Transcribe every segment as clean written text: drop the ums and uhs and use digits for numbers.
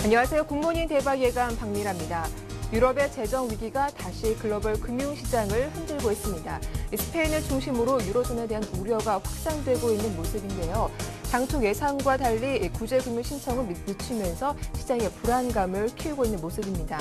안녕하세요. 굿모닝 대박 예감 박미라입니다. 유럽의 재정 위기가 다시 글로벌 금융시장을 흔들고 있습니다. 스페인을 중심으로 유로존에 대한 우려가 확산되고 있는 모습인데요. 당초 예상과 달리 구제금융 신청은 늦추면서 시장의 불안감을 키우고 있는 모습입니다.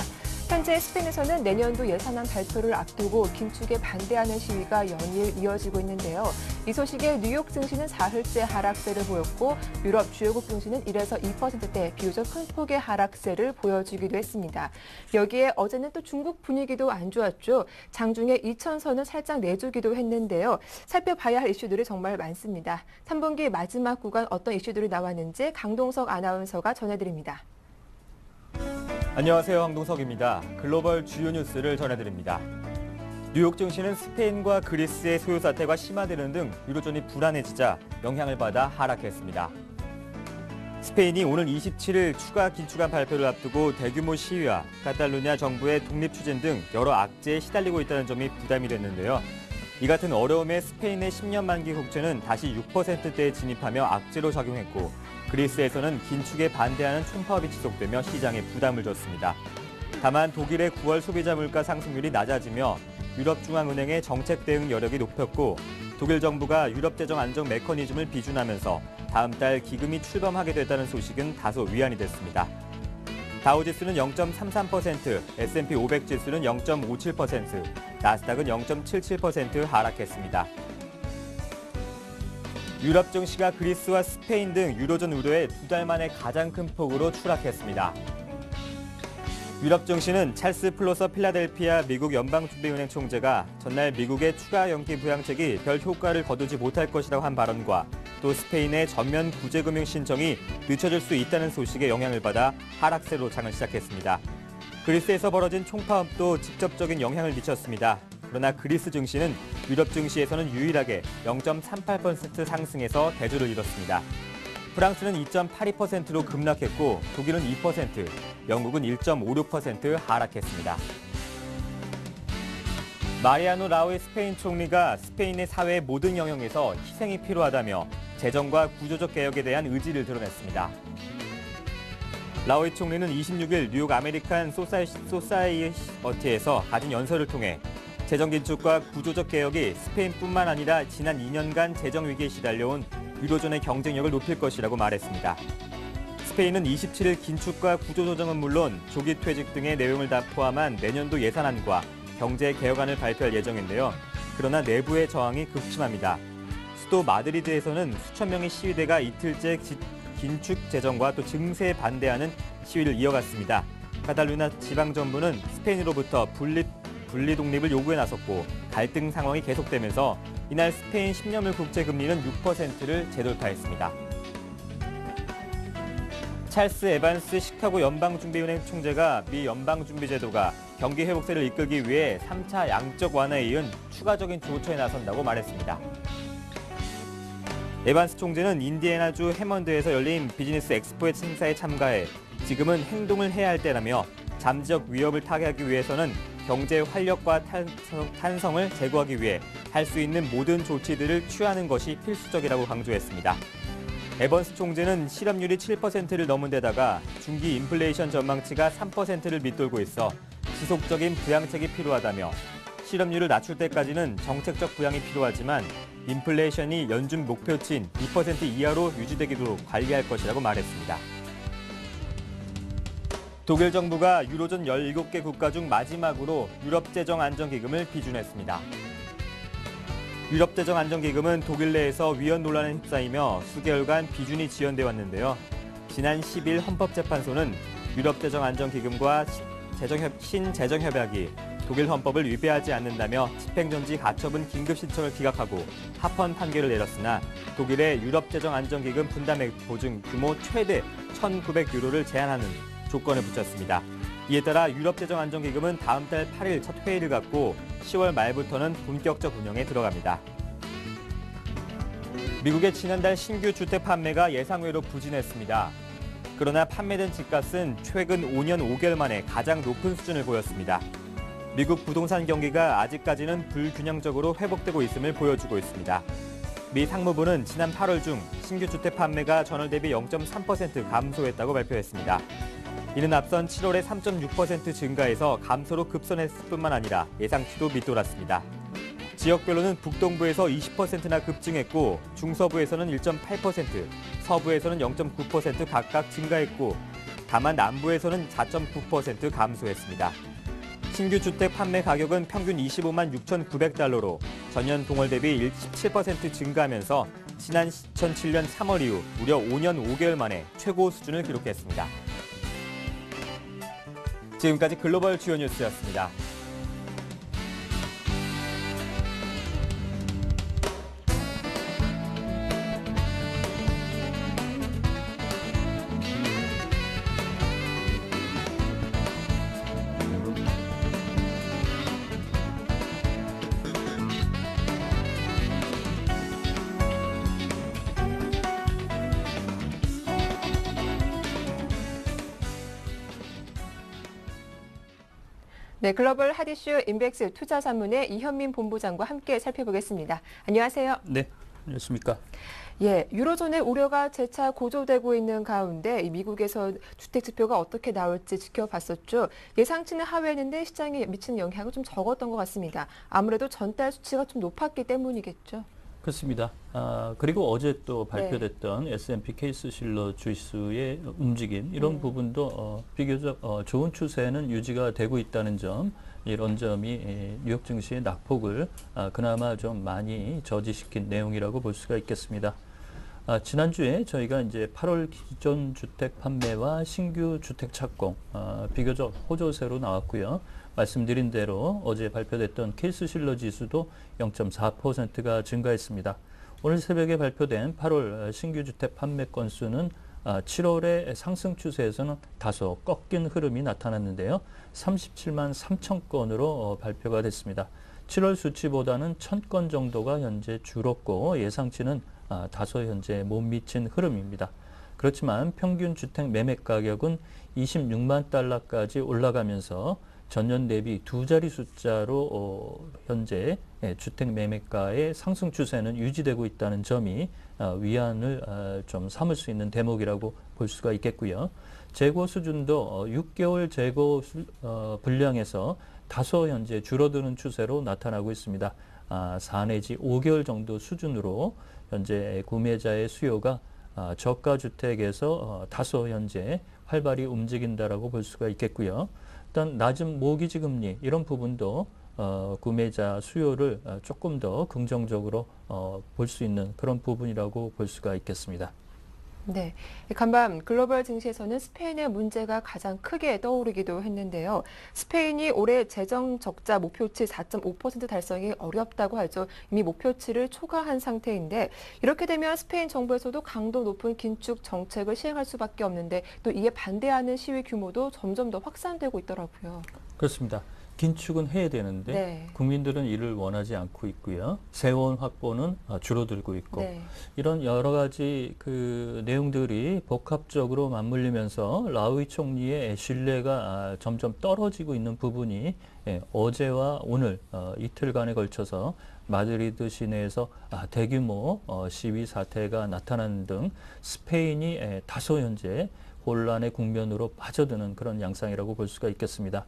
현재 스페인에서는 내년도 예산안 발표를 앞두고 긴축에 반대하는 시위가 연일 이어지고 있는데요. 이 소식에 뉴욕 증시는 사흘째 하락세를 보였고 유럽 주요국 증시는 1에서 2%대 비교적 큰 폭의 하락세를 보여주기도 했습니다. 여기에 어제는 또 중국 분위기도 안 좋았죠. 장중에 2천선을 살짝 내주기도 했는데요. 살펴봐야 할 이슈들이 정말 많습니다. 3분기 마지막 구간 어떤 이슈들이 나왔는지 강동석 아나운서가 전해드립니다. 안녕하세요. 황동석입니다. 글로벌 주요 뉴스를 전해드립니다. 뉴욕 증시는 스페인과 그리스의 소요 사태가 심화되는 등 유로존이 불안해지자 영향을 받아 하락했습니다. 스페인이 오는 27일 추가 긴축안 발표를 앞두고 대규모 시위와 카탈루냐 정부의 독립 추진 등 여러 악재에 시달리고 있다는 점이 부담이 됐는데요. 이 같은 어려움에 스페인의 10년 만기 국채는 다시 6%대에 진입하며 악재로 작용했고 그리스에서는 긴축에 반대하는 총파업이 지속되며 시장에 부담을 줬습니다. 다만 독일의 9월 소비자 물가 상승률이 낮아지며 유럽중앙은행의 정책 대응 여력이 높였고 독일 정부가 유럽 재정 안정 메커니즘을 비준하면서 다음 달 기금이 출범하게 됐다는 소식은 다소 위안이 됐습니다. 다우지수는 0.33%, S&P 500 지수는 0.57%, 나스닥은 0.77% 하락했습니다. 유럽 증시가 그리스와 스페인 등 유로존 우려에 2달 만에 가장 큰 폭으로 추락했습니다. 유럽 증시는 찰스 플로서 필라델피아 미국 연방준비은행 총재가 전날 미국의 추가 연기 부양책이 별 효과를 거두지 못할 것이라고 한 발언과 또 스페인의 전면 구제금융 신청이 늦춰질 수 있다는 소식에 영향을 받아 하락세로 장을 시작했습니다. 그리스에서 벌어진 총파업도 직접적인 영향을 미쳤습니다. 그러나 그리스 증시는 유럽 증시에서는 유일하게 0.38% 상승해서 대조를 이뤘습니다. 프랑스는 2.82%로 급락했고 독일은 2%, 영국은 1.56% 하락했습니다. 마리아노 라우이 스페인 총리가 스페인의 사회의 모든 영역에서 희생이 필요하다며 재정과 구조적 개혁에 대한 의지를 드러냈습니다. 라우이 총리는 26일 뉴욕 아메리칸 소사이어티에서 가진 연설을 통해 재정 긴축과 구조적 개혁이 스페인뿐만 아니라 지난 2년간 재정 위기에 시달려온 유로존의 경쟁력을 높일 것이라고 말했습니다. 스페인은 27일 긴축과 구조조정은 물론 조기 퇴직 등의 내용을 다 포함한 내년도 예산안과 경제 개혁안을 발표할 예정인데요. 그러나 내부의 저항이 극심합니다. 수도 마드리드에서는 수천 명의 시위대가 이틀째 긴축 재정과 또 증세에 반대하는 시위를 이어갔습니다. 카탈루냐 지방정부는 스페인으로부터 분리 독립을 요구해 나섰고 갈등 상황이 계속되면서 이날 스페인 10년물 국채 금리는 6%를 재돌파했습니다. 찰스 에반스 시카고 연방준비은행 총재가 미 연방준비제도가 경기 회복세를 이끌기 위해 3차 양적 완화에 이은 추가적인 조처에 나선다고 말했습니다. 에반스 총재는 인디애나주 해먼드에서 열린 비즈니스 엑스포의 행사에 참가해 지금은 행동을 해야 할 때라며 잠재적 위협을 타개하기 위해서는 경제 활력과 탄성을 제고하기 위해 할 수 있는 모든 조치들을 취하는 것이 필수적이라고 강조했습니다. 에번스 총재는 실업률이 7%를 넘은 데다가 중기 인플레이션 전망치가 3%를 밑돌고 있어 지속적인 부양책이 필요하다며 실업률을 낮출 때까지는 정책적 부양이 필요하지만 인플레이션이 연준 목표치인 2% 이하로 유지되도록 관리할 것이라고 말했습니다. 독일 정부가 유로존 17개 국가 중 마지막으로 유럽재정안정기금을 비준했습니다. 유럽재정안정기금은 독일 내에서 위헌 논란에 휩싸이며 수개월간 비준이 지연돼 왔는데요. 지난 10일 헌법재판소는 유럽재정안정기금과 신재정협약이 독일 헌법을 위배하지 않는다며 집행정지 가처분 긴급신청을 기각하고 합헌 판결을 내렸으나 독일의 유럽재정안정기금 분담액 보증 규모 최대 1,900유로를 제한하는 조건을 붙였습니다. 이에 따라 유럽재정안정기금은 다음 달 8일 첫 회의를 갖고 10월 말부터는 본격적 운영에 들어갑니다. 미국의 지난달 신규 주택 판매가 예상외로 부진했습니다. 그러나 판매된 집값은 최근 5년 5개월 만에 가장 높은 수준을 보였습니다. 미국 부동산 경기가 아직까지는 불균형적으로 회복되고 있음을 보여주고 있습니다. 미 상무부는 지난 8월 중 신규 주택 판매가 전월 대비 0.3% 감소했다고 발표했습니다. 이는 앞선 7월에 3.6% 증가해서 감소로 급선했을 뿐만 아니라 예상치도 밑돌았습니다. 지역별로는 북동부에서 20%나 급증했고 중서부에서는 1.8%, 서부에서는 0.9% 각각 증가했고 다만 남부에서는 4.9% 감소했습니다. 신규 주택 판매 가격은 평균 25만 6,900달러로 전년 동월 대비 17% 증가하면서 지난 2007년 3월 이후 무려 5년 5개월 만에 최고 수준을 기록했습니다. 지금까지 글로벌 주요 뉴스였습니다. 네, 글로벌 핫 이슈 인백스 투자산문의 이현민 본부장과 함께 살펴보겠습니다. 안녕하세요. 네, 안녕하십니까. 예, 유로존의 우려가 재차 고조되고 있는 가운데 이 미국에서 주택 지표가 어떻게 나올지 지켜봤었죠. 예상치는 하회했는데 시장에 미치는 영향은 좀 적었던 것 같습니다. 아무래도 전달 수치가 좀 높았기 때문이겠죠. 그렇습니다. 그리고 어제 또 발표됐던 S&P 케이스 실러 지수의 움직임 이런 부분도 비교적 좋은 추세는 유지가 되고 있다는 점, 이런 점이 뉴욕 증시의 낙폭을 그나마 좀 많이 저지시킨 내용이라고 볼 수가 있겠습니다. 지난주에 저희가 이제 8월 기존 주택 판매와 신규 주택 착공 비교적 호조세로 나왔고요. 말씀드린 대로 어제 발표됐던 케이스 실러 지수도 0.4%가 증가했습니다. 오늘 새벽에 발표된 8월 신규 주택 판매 건수는 7월의 상승 추세에서는 다소 꺾인 흐름이 나타났는데요. 37만 3천 건으로 발표가 됐습니다. 7월 수치보다는 1,000건 정도가 현재 줄었고 예상치는 다소 현재 못 미친 흐름입니다. 그렇지만 평균 주택 매매 가격은 26만 달러까지 올라가면서 전년 대비 두 자리 숫자로 현재 주택 매매가의 상승 추세는 유지되고 있다는 점이 위안을 좀 삼을 수 있는 대목이라고 볼 수가 있겠고요. 재고 수준도 6개월 재고 분량에서 다소 현재 줄어드는 추세로 나타나고 있습니다. 4 내지 5개월 정도 수준으로 현재 구매자의 수요가 저가 주택에서 다소 현재 활발히 움직인다라고 볼 수가 있겠고요. 일단 낮은 모기지 금리 이런 부분도 구매자 수요를 조금 더 긍정적으로 볼 수 있는 그런 부분이라고 볼 수가 있겠습니다. 네, 간밤 글로벌 증시에서는 스페인의 문제가 가장 크게 떠오르기도 했는데요. 스페인이 올해 재정 적자 목표치 4.5% 달성이 어렵다고 하죠. 이미 목표치를 초과한 상태인데 이렇게 되면 스페인 정부에서도 강도 높은 긴축 정책을 시행할 수밖에 없는데 또 이에 반대하는 시위 규모도 점점 더 확산되고 있더라고요. 그렇습니다. 긴축은 해야 되는데 국민들은 이를 원하지 않고 있고요. 세원 확보는 줄어들고 있고 이런 여러 가지 그 내용들이 복합적으로 맞물리면서 라우이 총리의 신뢰가 점점 떨어지고 있는 부분이 어제와 오늘 이틀간에 걸쳐서 마드리드 시내에서 대규모 시위 사태가 나타나는 등 스페인이 다소 현재 혼란의 국면으로 빠져드는 그런 양상이라고 볼 수가 있겠습니다.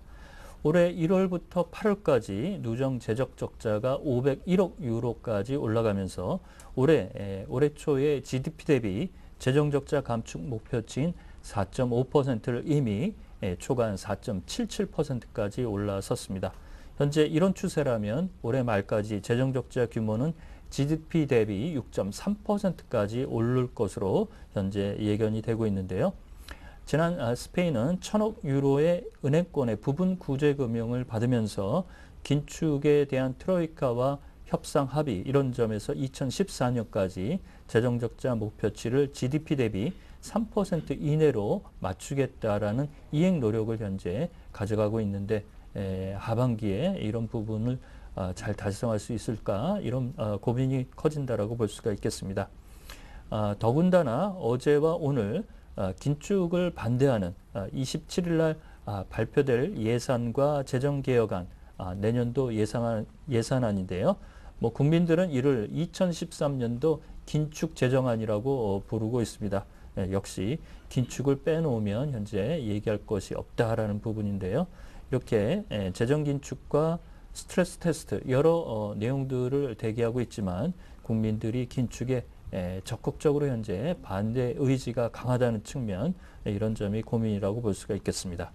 올해 1월부터 8월까지 누적 재정 적자가 501억 유로까지 올라가면서 올해 초에 GDP 대비 재정 적자 감축 목표치인 4.5%를 이미 초과한 4.77%까지 올라섰습니다. 현재 이런 추세라면 올해 말까지 재정 적자 규모는 GDP 대비 6.3%까지 오를 것으로 현재 예견이 되고 있는데요. 지난 스페인은 1,000억 유로의 은행권의 부분 구제 금융을 받으면서 긴축에 대한 트로이카와 협상 합의 이런 점에서 2014년까지 재정적자 목표치를 GDP 대비 3% 이내로 맞추겠다라는 이행 노력을 현재 가져가고 있는데 하반기에 이런 부분을 잘 달성할 수 있을까 이런 고민이 커진다라고 볼 수가 있겠습니다. 더군다나 어제와 오늘 긴축을 반대하는 27일 날 발표될 예산과 재정개혁안, 내년도 예산안인데요. 국민들은 이를 2013년도 긴축 재정안이라고 부르고 있습니다. 역시 긴축을 빼놓으면 현재 얘기할 것이 없다라는 부분인데요. 이렇게 재정 긴축과 스트레스 테스트 여러 내용들을 대기하고 있지만 국민들이 긴축에 적극적으로 현재 반대 의지가 강하다는 측면 이런 점이 고민이라고 볼 수가 있겠습니다.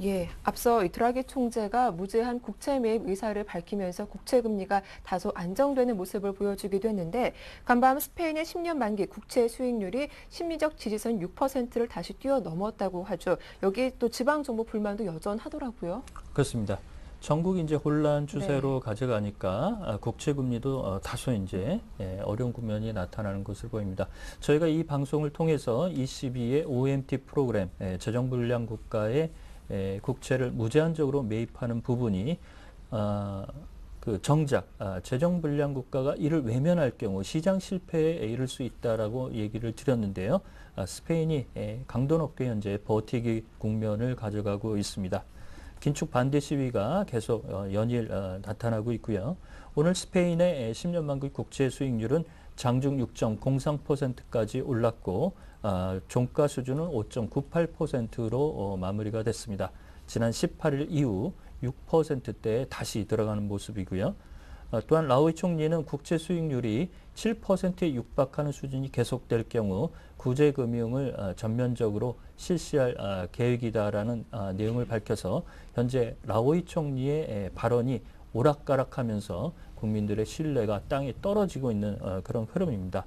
예, 앞서 드라기 총재가 무제한 국채 매입 의사를 밝히면서 국채 금리가 다소 안정되는 모습을 보여주기도 했는데 간밤 스페인의 10년 만기 국채 수익률이 심리적 지지선 6%를 다시 뛰어넘었다고 하죠. 여기 또 지방 정부 불만도 여전하더라고요. 그렇습니다. 전국이 이제 혼란 추세로 가져가니까 국채 금리도 다소 이제 어려운 국면이 나타나는 것을 보입니다. 저희가 이 방송을 통해서 22의 OMT 프로그램 재정 불량 국가의 국채를 무제한적으로 매입하는 부분이 정작 재정 불량 국가가 이를 외면할 경우 시장 실패에 이를 수 있다라고 얘기를 드렸는데요. 스페인이 강도 높게 현재 버티기 국면을 가져가고 있습니다. 긴축 반대 시위가 계속 연일 나타나고 있고요. 오늘 스페인의 10년 만기 국채 수익률은 장중 6.03%까지 올랐고 종가 수준은 5.98%로 마무리가 됐습니다. 지난 18일 이후 6%대에 다시 들어가는 모습이고요. 또한 라오이 총리는 국채 수익률이 7%에 육박하는 수준이 계속될 경우 구제금융을 전면적으로 실시할 계획이다라는 내용을 밝혀서 현재 라오이 총리의 발언이 오락가락하면서 국민들의 신뢰가 땅에 떨어지고 있는 그런 흐름입니다.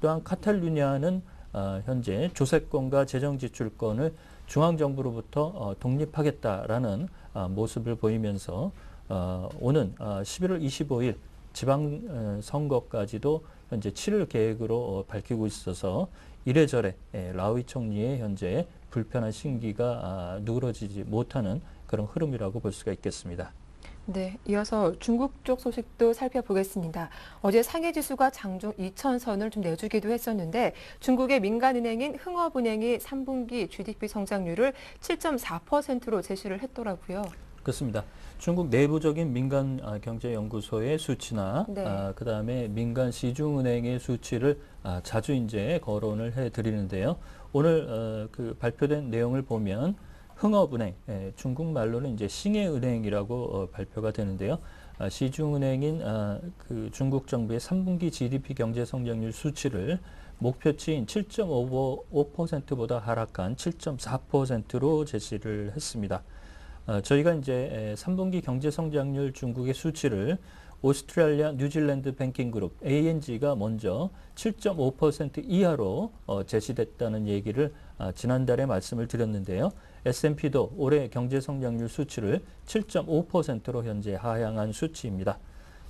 또한 카탈루냐는 현재 조세권과 재정지출권을 중앙정부로부터 독립하겠다라는 모습을 보이면서 오는 11월 25일 지방선거까지도 현재 치를 계획으로 밝히고 있어서 이래저래 라오이 총리의 현재 불편한 심기가 누그러지지 못하는 그런 흐름이라고 볼 수가 있겠습니다. 네, 이어서 중국 쪽 소식도 살펴보겠습니다. 어제 상해지수가 장중 2,000선을 좀 내주기도 했었는데 중국의 민간은행인 흥업은행이 3분기 GDP 성장률을 7.4%로 제시를 했더라고요. 그렇습니다. 중국 내부적인 민간 경제연구소의 수치나 그다음에 민간 시중은행의 수치를 자주 이제 거론을 해드리는데요. 오늘 발표된 내용을 보면 흥업은행, 중국말로는 이제 싱해은행이라고 발표가 되는데요. 시중은행인 중국 정부의 3분기 GDP 경제 성장률 수치를 목표치인 7.5%보다 하락한 7.4%로 제시를 했습니다. 저희가 이제 3분기 경제 성장률 중국의 수치를 오스트레일리아 뉴질랜드 뱅킹그룹 ANG가 먼저 7.5% 이하로 제시됐다는 얘기를 지난달에 말씀을 드렸는데요. S&P도 올해 경제 성장률 수치를 7.5%로 현재 하향한 수치입니다.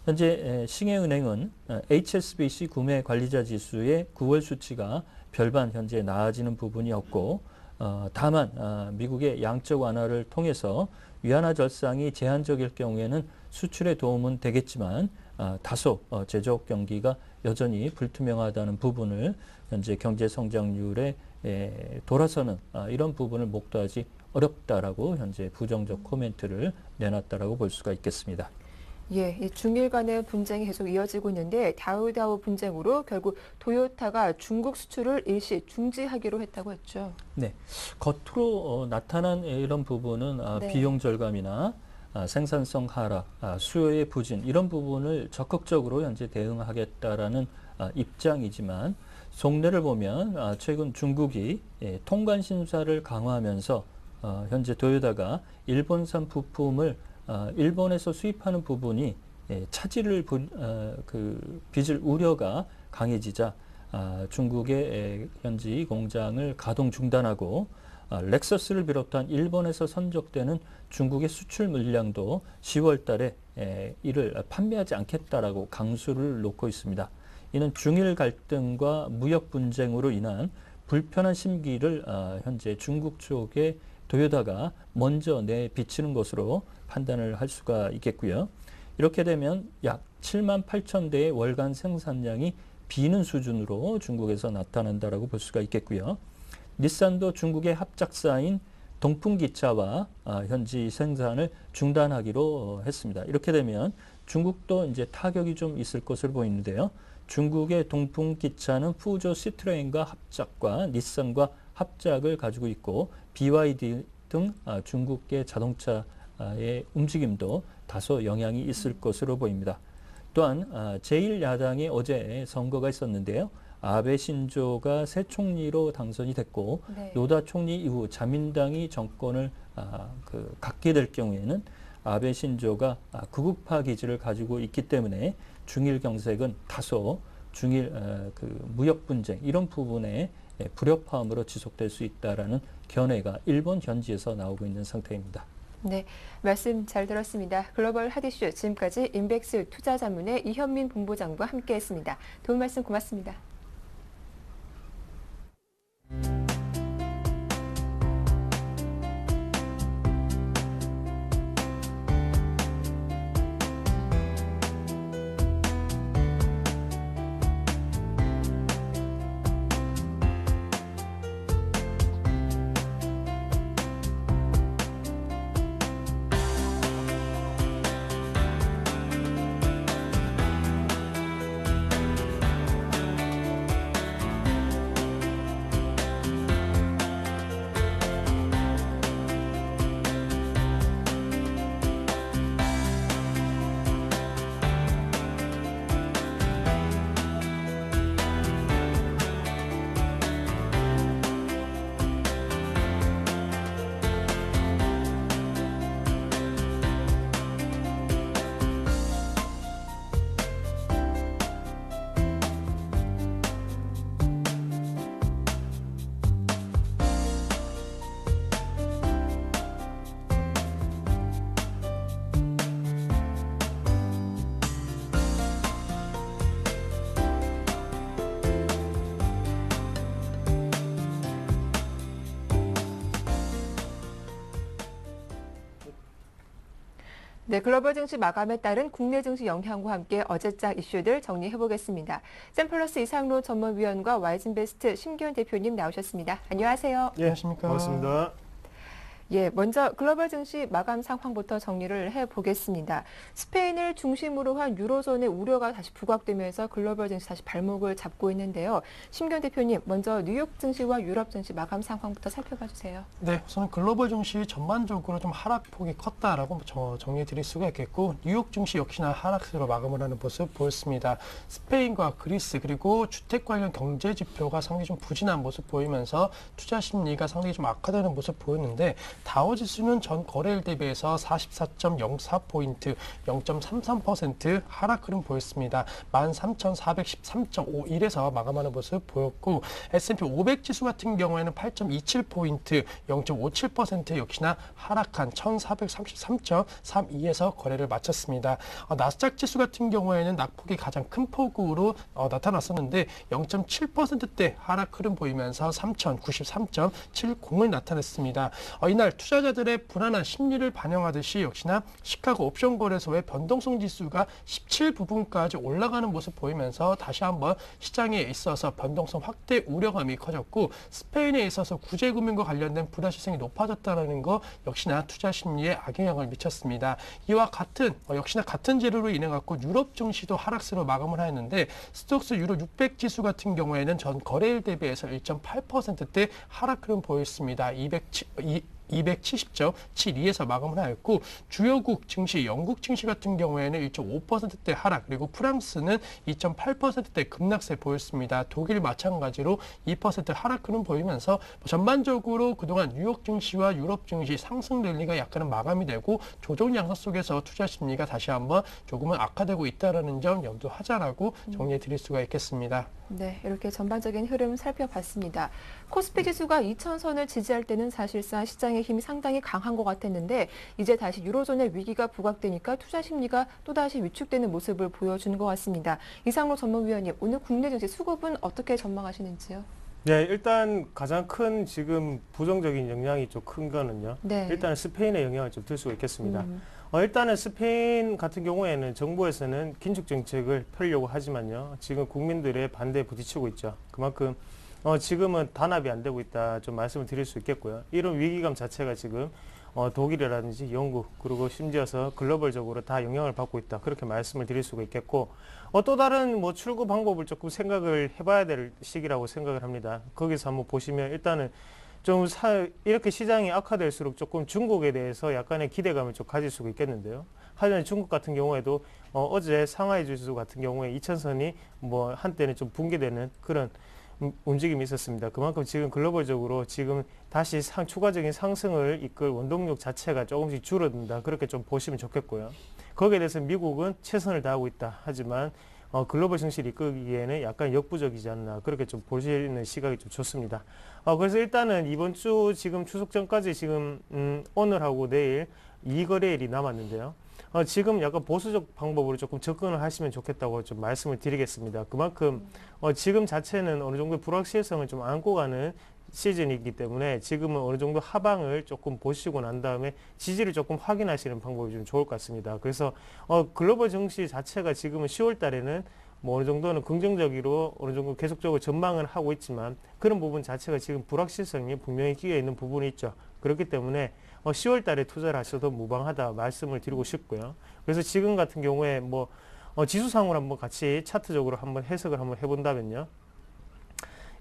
현재 싱해은행은 HSBC 구매 관리자 지수의 9월 수치가 별반 현재 나아지는 부분이 없고 다만 미국의 양적 완화를 통해서 위안화 절상이 제한적일 경우에는 수출에 도움은 되겠지만 다소 제조업 경기가 여전히 불투명하다는 부분을 현재 경제 성장률에 돌아서는 이런 부분을 목도하지 어렵다라고 현재 부정적 코멘트를 내놨다라고 볼 수가 있겠습니다. 예, 이 중일 간의 분쟁이 계속 이어지고 있는데 다우다우 분쟁으로 결국 토요타가 중국 수출을 일시 중지하기로 했다고 했죠. 네, 겉으로 나타난 이런 부분은 비용 절감이나 생산성 하락, 수요의 부진 이런 부분을 적극적으로 현재 대응하겠다라는 입장이지만 속내를 보면 최근 중국이 통관 심사를 강화하면서 현재 토요타가 일본산 부품을 일본에서 수입하는 부분이 차질을 빚을 우려가 강해지자 중국의 현지 공장을 가동 중단하고 렉서스를 비롯한 일본에서 선적되는 중국의 수출 물량도 10월 달에 이를 판매하지 않겠다라고 강수를 놓고 있습니다. 이는 중일 갈등과 무역 분쟁으로 인한 불편한 심기를 현재 중국 쪽에 토요타가 먼저 내비치는 것으로 판단을 할 수가 있겠고요. 이렇게 되면 약 7만 8천 대의 월간 생산량이 비는 수준으로 중국에서 나타난다라고 볼 수가 있겠고요. 닛산도 중국의 합작사인 동풍기차와 현지 생산을 중단하기로 했습니다. 이렇게 되면 중국도 이제 타격이 좀 있을 것으로 보이는데요. 중국의 동풍기차는 푸조 시트로엔과 합작과 닛산과 합작을 가지고 있고 BYD 등 중국계 자동차의 움직임도 다소 영향이 있을 것으로 보입니다. 또한 제1야당이 어제 선거가 있었는데요. 아베 신조가 새 총리로 당선이 됐고 네. 노다 총리 이후 자민당이 정권을 갖게 될 경우에는 아베 신조가 극우파 기질을 가지고 있기 때문에 중일 경색은 다소 중일 무역 분쟁 이런 부분에 불협화음으로 지속될 수 있다라는 견해가 일본 현지에서 나오고 있는 상태입니다. 네, 말씀 잘 들었습니다. 글로벌 핫이슈 지금까지 인백스 투자자문의 이현민 본부장과 함께했습니다. 도움 말씀 고맙습니다. 네, 글로벌 증시 마감에 따른 국내 증시 영향과 함께 어제장 이슈들 정리해 보겠습니다. 샘플러스 이상로 전문위원과 와이즌베스트 심기현 대표님 나오셨습니다. 안녕하세요. 예, 안녕하십니까. 반갑습니다. 예, 먼저 글로벌 증시 마감 상황부터 정리를 해보겠습니다. 스페인을 중심으로 한 유로존의 우려가 다시 부각되면서 글로벌 증시 다시 발목을 잡고 있는데요. 심기현 대표님, 먼저 뉴욕 증시와 유럽 증시 마감 상황부터 살펴봐 주세요. 네, 우선 글로벌 증시 전반적으로 좀 하락폭이 컸다라고 정리해 드릴 수가 있겠고, 뉴욕 증시 역시나 하락세로 마감을 하는 모습 보였습니다. 스페인과 그리스 그리고 주택 관련 경제 지표가 상당히 좀 부진한 모습 보이면서 투자 심리가 상당히 좀 악화되는 모습 보였는데, 다우지수는 전 거래일 대비해서 44.04포인트, 0.33% 하락 흐름 보였습니다. 13,413.51에서 마감하는 모습 보였고, S&P 500 지수 같은 경우에는 8.27포인트, 0.57% 역시나 하락한 1,433.32에서 거래를 마쳤습니다. 나스닥 지수 같은 경우에는 낙폭이 가장 큰 폭으로 나타났었는데 0.7%대 하락 흐름 보이면서 3,093.70을 나타냈습니다. 이날 투자자들의 불안한 심리를 반영하듯이 역시나 시카고 옵션 거래소의 변동성 지수가 17부분까지 올라가는 모습 보이면서 다시 한번 시장에 있어서 변동성 확대 우려감이 커졌고, 스페인에 있어서 구제금융과 관련된 불안시성이 높아졌다는 거 역시나 투자 심리에 악영향을 미쳤습니다. 이와 같은 역시나 같은 재료로 인해 갖고 유럽 증시도 하락세로 마감을 하였는데, 스톡스 유로 600 지수 같은 경우에는 전 거래일 대비해서 1.8%대 하락 흐름 보였습니다. 270.72에서 마감을 하였고, 주요국 증시, 영국 증시 같은 경우에는 1.5%대 하락, 그리고 프랑스는 2.8%대 급락세 보였습니다. 독일 마찬가지로 2% 하락 흐름 보이면서 전반적으로 그동안 뉴욕 증시와 유럽 증시 상승 랠리가 약간은 마감이 되고, 조정 양상 속에서 투자 심리가 다시 한번 조금은 악화되고 있다는 점 염두하자라고 정리해 드릴 수가 있겠습니다. 네, 이렇게 전반적인 흐름 살펴봤습니다. 코스피 지수가 2,000선을 지지할 때는 사실상 시장의 힘이 상당히 강한 것 같았는데, 이제 다시 유로존의 위기가 부각되니까 투자 심리가 또다시 위축되는 모습을 보여주는 것 같습니다. 이상로 전문위원님, 오늘 국내 증시 수급은 어떻게 전망하시는지요? 네, 일단 가장 큰 지금 부정적인 영향이 좀 큰 거는요. 네. 일단 스페인의 영향을 좀 들 수가 있겠습니다. 일단은 스페인 같은 경우에는 정부에서는 긴축 정책을 펴려고 하지만요. 지금 국민들의 반대에 부딪히고 있죠. 그만큼 지금은 단합이 안 되고 있다 좀 말씀을 드릴 수 있겠고요. 이런 위기감 자체가 지금 독일이라든지 영국 그리고 심지어서 글로벌적으로 다 영향을 받고 있다. 그렇게 말씀을 드릴 수가 있겠고 또 다른 뭐 출구 방법을 조금 생각을 해봐야 될 시기라고 생각을 합니다. 거기서 한번 보시면 일단은 좀 이렇게 시장이 악화될수록 조금 중국에 대해서 약간의 기대감을 좀 가질 수가 있겠는데요. 하지만 중국 같은 경우에도 어제 상하이 지수 같은 경우에 2000선이 뭐 한때는 좀 붕괴되는 그런 움직임이 있었습니다. 그만큼 지금 글로벌적으로 지금 다시 추가적인 상승을 이끌 원동력 자체가 조금씩 줄어든다. 그렇게 좀 보시면 좋겠고요. 거기에 대해서 미국은 최선을 다하고 있다. 하지만 글로벌 증시를 이끌기에는 약간 역부족이지 않나 그렇게 좀 보시는 시각이 좀 좋습니다. 그래서 일단은 이번 주 지금 추석 전까지 지금 오늘하고 내일 2거래일이 남았는데요. 지금 약간 보수적 방법으로 조금 접근을 하시면 좋겠다고 좀 말씀을 드리겠습니다. 그만큼 지금 자체는 어느 정도 불확실성을 좀 안고 가는 시즌이기 때문에 지금은 어느 정도 하방을 조금 보시고 난 다음에 지지를 조금 확인하시는 방법이 좀 좋을 것 같습니다. 그래서 글로벌 증시 자체가 지금은 10월 달에는 뭐 어느 정도는 긍정적으로 어느 정도 계속적으로 전망을 하고 있지만 그런 부분 자체가 지금 불확실성이 분명히 끼어 있는 부분이 있죠. 그렇기 때문에 10월 달에 투자를 하셔도 무방하다 말씀을 드리고 싶고요. 그래서 지금 같은 경우에 뭐 지수상으로 한번 같이 차트적으로 한번 해석을 한번 해본다면요.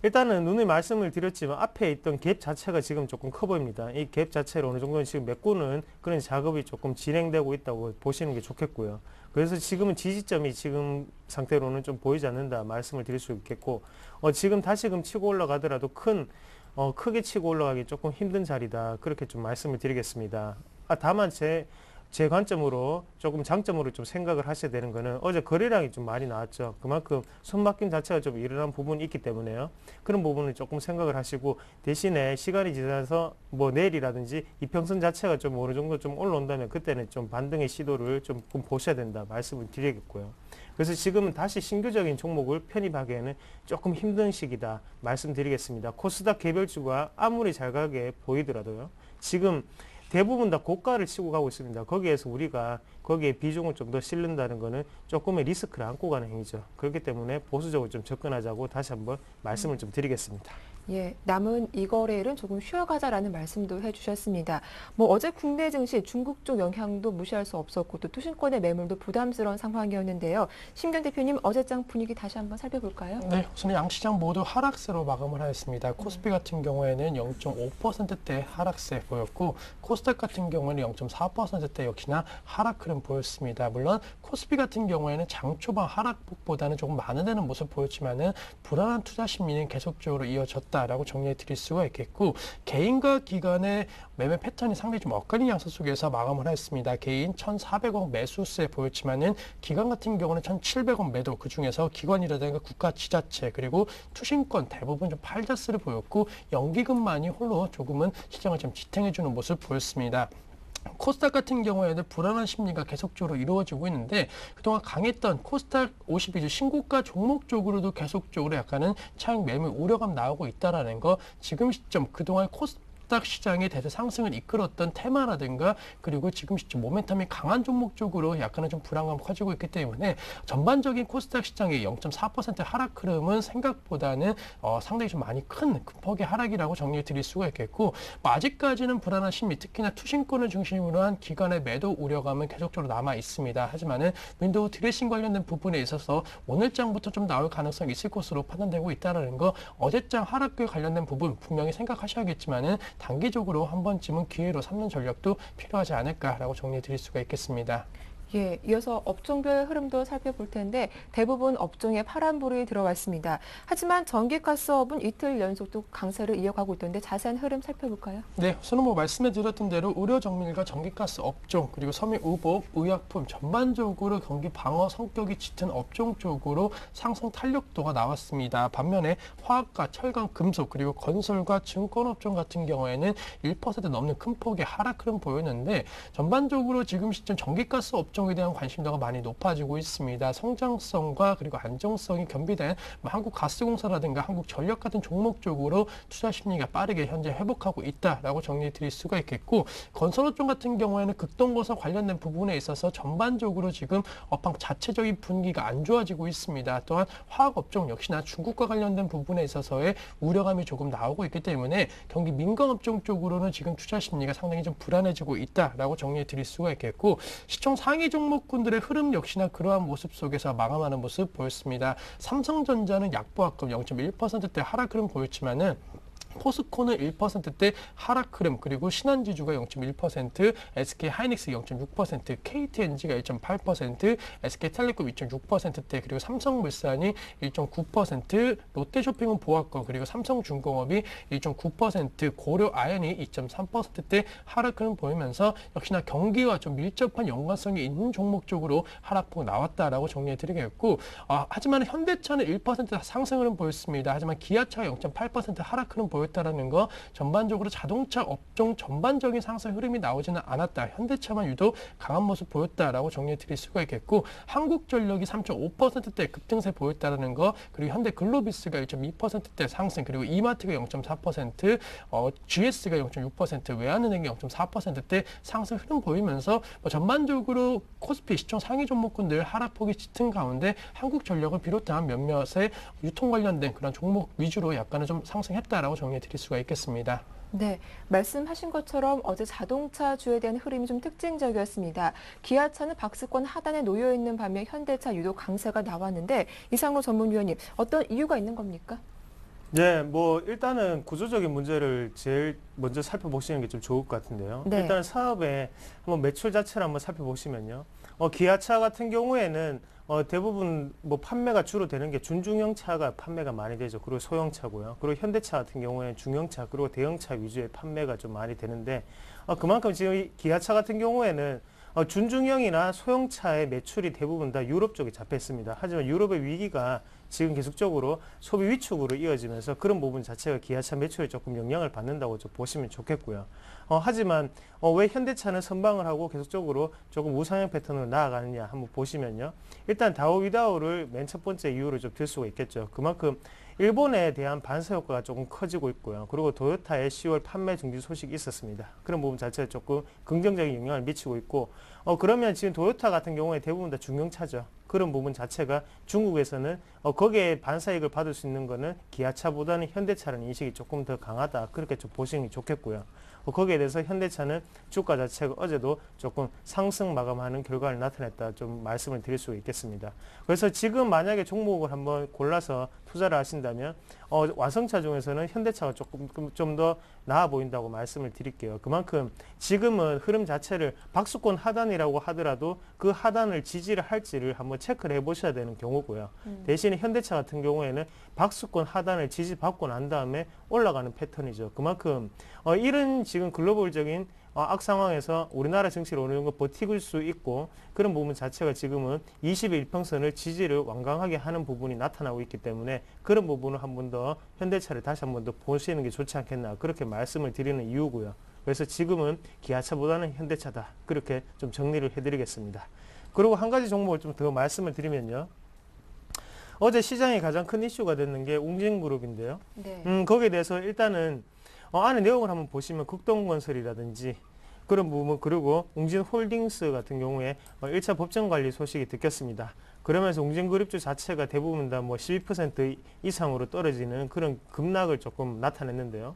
일단은 눈에 말씀을 드렸지만 앞에 있던 갭 자체가 지금 조금 커 보입니다. 이 갭 자체를 어느 정도는 지금 메꾸는 그런 작업이 조금 진행되고 있다고 보시는 게 좋겠고요. 그래서 지금은 지지점이 지금 상태로는 좀 보이지 않는다 말씀을 드릴 수 있겠고 지금 다시금 치고 올라가더라도 크게 치고 올라가기 조금 힘든 자리다. 그렇게 좀 말씀을 드리겠습니다. 다만 제 관점으로 조금 장점으로 좀 생각을 하셔야 되는 거는 어제 거래량이 좀 많이 나왔죠. 그만큼 손바뀜 자체가 좀 일어난 부분이 있기 때문에요. 그런 부분을 조금 생각을 하시고 대신에 시간이 지나서 뭐 내일이라든지 이평선 자체가 좀 어느 정도 좀 올라온다면 그때는 좀 반등의 시도를 좀 보셔야 된다 말씀을 드리겠고요. 그래서 지금은 다시 신규적인 종목을 편입하기에는 조금 힘든 시기다 말씀드리겠습니다. 코스닥 개별주가 아무리 잘 가게 보이더라도요. 지금 대부분 다 고가를 치고 가고 있습니다. 거기에서 우리가 거기에 비중을 좀 더 실른다는 것은 조금의 리스크를 안고 가는 행위죠. 그렇기 때문에 보수적으로 좀 접근하자고 다시 한번 말씀을 좀 드리겠습니다. 예, 남은 이 거래일은 조금 쉬어가자라는 말씀도 해주셨습니다. 뭐 어제 국내 증시 중국 쪽 영향도 무시할 수 없었고 또 투신권의 매물도 부담스러운 상황이었는데요. 심경 대표님 어제장 분위기 다시 한번 살펴볼까요? 네, 우선 양시장 모두 하락세로 마감을 하였습니다. 코스피 같은 경우에는 0.5%대 하락세 보였고 코스닥 같은 경우에는 0.4%대 역시나 하락 흐름 보였습니다. 물론 코스피 같은 경우에는 장 초반 하락폭보다는 조금 만회되는 모습 보였지만은 불안한 투자 심리는 계속적으로 이어졌다라고 정리해 드릴 수가 있겠고 개인과 기관의 매매 패턴이 상당히 좀 엇갈린 양상 속에서 마감을 했습니다. 개인 1,400억 매수세 보였지만은 기관 같은 경우는 1,700억 매도, 그 중에서 기관이라든가 국가 지자체 그리고 투신권 대부분 좀 팔자세를 보였고 연기금만이 홀로 조금은 시장을 좀 지탱해주는 모습 보였습니다. 코스닥 같은 경우에는 불안한 심리가 계속적으로 이루어지고 있는데 그동안 강했던 코스닥 52주 신고가 종목 쪽으로도 계속적으로 약간은 차익 매물 우려감 나오고 있다라는 거 지금 시점 그동안 코스닥 시장의 대세 상승을 이끌었던 테마라든가 그리고 지금 시점 모멘텀이 강한 종목 쪽으로 약간은 좀 불안감 커지고 있기 때문에 전반적인 코스닥 시장의 0.4% 하락 흐름은 생각보다는 상당히 좀 많이 큰 폭의 하락이라고 정리해 드릴 수가 있겠고 뭐 아직까지는 불안한 심리 특히나 투신권을 중심으로 한 기관의 매도 우려감은 계속적으로 남아 있습니다. 하지만은 윈도우 드레싱 관련된 부분에 있어서 오늘장부터 좀 나올 가능성이 있을 것으로 판단되고 있다는 거 어제장 하락과 관련된 부분 분명히 생각하셔야겠지만은 단기적으로 한 번쯤은 기회로 삼는 전략도 필요하지 않을까라고 정리해 드릴 수가 있겠습니다. 예, 이어서 업종별 흐름도 살펴볼 텐데 대부분 업종에 파란불이 들어왔습니다. 하지만 전기가스업은 이틀 연속 또 강세를 이어가고 있던데 자세한 흐름 살펴볼까요? 네, 우선은 뭐 말씀해 드렸던 대로 의료 정밀과 전기가스 업종 그리고 섬유 의복, 의약품 전반적으로 경기 방어 성격이 짙은 업종 쪽으로 상승 탄력도가 나왔습니다. 반면에 화학과 철강, 금속 그리고 건설과 증권업종 같은 경우에는 1% 넘는 큰 폭의 하락 흐름 보였는데 전반적으로 지금 시점 전기가스 업종 업종에 대한 관심도가 많이 높아지고 있습니다. 성장성과 그리고 안정성이 겸비된 한국가스공사라든가 한국전력 같은 종목 쪽으로 투자 심리가 빠르게 현재 회복하고 있다라고 정리해 드릴 수가 있겠고, 건설업종 같은 경우에는 극동건설 관련된 부분에 있어서 전반적으로 지금 업황 자체적인 분위기가 안 좋아지고 있습니다. 또한 화학업종 역시나 중국과 관련된 부분에 있어서의 우려감이 조금 나오고 있기 때문에 경기 민간업종 쪽으로는 지금 투자 심리가 상당히 좀 불안해지고 있다라고 정리해 드릴 수가 있겠고, 시총 상위 종목군들의 흐름 역시나 그러한 모습 속에서 마감하는 모습 보였습니다. 삼성전자는 약보합금 0.1%대 하락 흐름 보였지만은 포스코는 1%대 하락 흐름, 그리고 신한지주가 0.1%, SK하이닉스 0.6%, KTNG가 1.8%, SK텔레콤 2.6%대, 그리고 삼성물산이 1.9%, 롯데쇼핑은 보합권, 그리고 삼성중공업이 1.9%, 고려아연이 2.3%대 하락 흐름 보이면서 역시나 경기와 좀 밀접한 연관성이 있는 종목 쪽으로 하락폭 나왔다라고 정리해드리겠고, 하지만 현대차는 1% 상승 흐름 보였습니다. 하지만 기아차가 0.8% 하락 흐름 보였다라는 거, 전반적으로 자동차 업종 전반적인 상승 흐름이 나오지는 않았다. 현대차만 유독 강한 모습 보였다라고 정리해 드릴 수가 있겠고, 한국전력이 3.5%대 급등세 보였다라는 거, 그리고 현대글로비스가 1.2%대 상승, 그리고 이마트가 0.4%, GS가 0.6%, 외환은행이 0.4%대 상승 흐름 보이면서 전반적으로 코스피 시총 상위 종목군들 하락폭이 짙은 가운데 한국전력을 비롯한 몇몇의 유통 관련된 그런 종목 위주로 약간은 좀 상승했다라고 정리해 드릴 수가 있겠습니다. 네, 말씀하신 것처럼 어제 자동차주에 대한 흐름이 좀 특징적이었습니다. 기아차는 박스권 하단에 놓여 있는 반면 현대차 유독 강세가 나왔는데, 이상로 전문위원님, 어떤 이유가 있는 겁니까? 네, 뭐 일단은 구조적인 문제를 제일 먼저 살펴보시는 게 좀 좋을 것 같은데요. 네. 일단 사업의 한번 매출 자체를 한번 살펴보시면요. 기아차 같은 경우에는 대부분 뭐 판매가 주로 되는 게 준중형 차가 판매가 많이 되죠. 그리고 소형차고요. 그리고 현대차 같은 경우에는 중형차 그리고 대형차 위주의 판매가 좀 많이 되는데, 그만큼 지금 이 기아차 같은 경우에는 준중형이나 소형차의 매출이 대부분 다 유럽 쪽에 잡혀 있습니다. 하지만 유럽의 위기가 지금 계속적으로 소비 위축으로 이어지면서 그런 부분 자체가 기아차 매출에 조금 영향을 받는다고 좀 보시면 좋겠고요. 하지만 왜 현대차는 선방을 하고 계속적으로 조금 우상향 패턴으로 나아가느냐 한번 보시면요. 일단 다우위다우를 맨 첫 번째 이유로 좀 들 수가 있겠죠. 그만큼 일본에 대한 반사 효과가 조금 커지고 있고요. 그리고 도요타의 10월 판매 중지 소식이 있었습니다. 그런 부분 자체가 조금 긍정적인 영향을 미치고 있고, 그러면 지금 도요타 같은 경우에 대부분 다 중형차죠. 그런 부분 자체가 중국에서는 거기에 반사익을 받을 수 있는 거는 기아차보다는 현대차라는 인식이 조금 더 강하다. 그렇게 좀 보시는 게 좋겠고요. 거기에 대해서 현대차는 주가 자체가 어제도 조금 상승 마감하는 결과를 나타냈다. 좀 말씀을 드릴 수 있겠습니다. 그래서 지금 만약에 종목을 한번 골라서 투자를 하신다면 완성차 중에서는 현대차가 조금 좀 더 나아 보인다고 말씀을 드릴게요. 그만큼 지금은 흐름 자체를 박스권 하단이라고 하더라도 그 하단을 지지를 할지를 한번 체크를 해보셔야 되는 경우고요. 대신에 현대차 같은 경우에는 박스권 하단을 지지받고 난 다음에 올라가는 패턴이죠. 그만큼 이런 지금 글로벌적인 악 상황에서 우리나라 정치를 어느 정도 버티고 수 있고, 그런 부분 자체가 지금은 20의 일평선을 지지를 완강하게 하는 부분이 나타나고 있기 때문에 그런 부분을 한 번 더 현대차를 다시 한 번 더 보시는 게 좋지 않겠나, 그렇게 말씀을 드리는 이유고요. 그래서 지금은 기아차보다는 현대차다, 그렇게 좀 정리를 해드리겠습니다. 그리고 한 가지 종목을 좀 더 말씀을 드리면요. 어제 시장에 가장 큰 이슈가 됐는 게 웅진그룹인데요. 네. 거기에 대해서 일단은 안에 내용을 한번 보시면 극동건설이라든지 그런 부분, 그리고 웅진홀딩스 같은 경우에 1차 법정관리 소식이 듣겼습니다. 그러면서 웅진그룹주 자체가 대부분 다 뭐 12% 이상으로 떨어지는 그런 급락을 조금 나타냈는데요.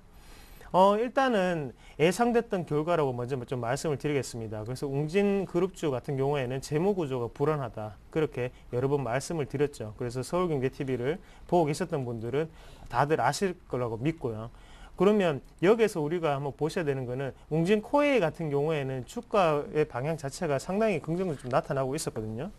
일단은 예상됐던 결과라고 먼저 좀 말씀을 드리겠습니다. 그래서 웅진그룹주 같은 경우에는 재무구조가 불안하다, 그렇게 여러 번 말씀을 드렸죠. 그래서 서울경제TV를 보고 계셨던 분들은 다들 아실 거라고 믿고요. 그러면 여기에서 우리가 한번 보셔야 되는 거는 웅진코웨이 같은 경우에는 주가의 방향 자체가 상당히 긍정적으로 좀 나타나고 있었거든요.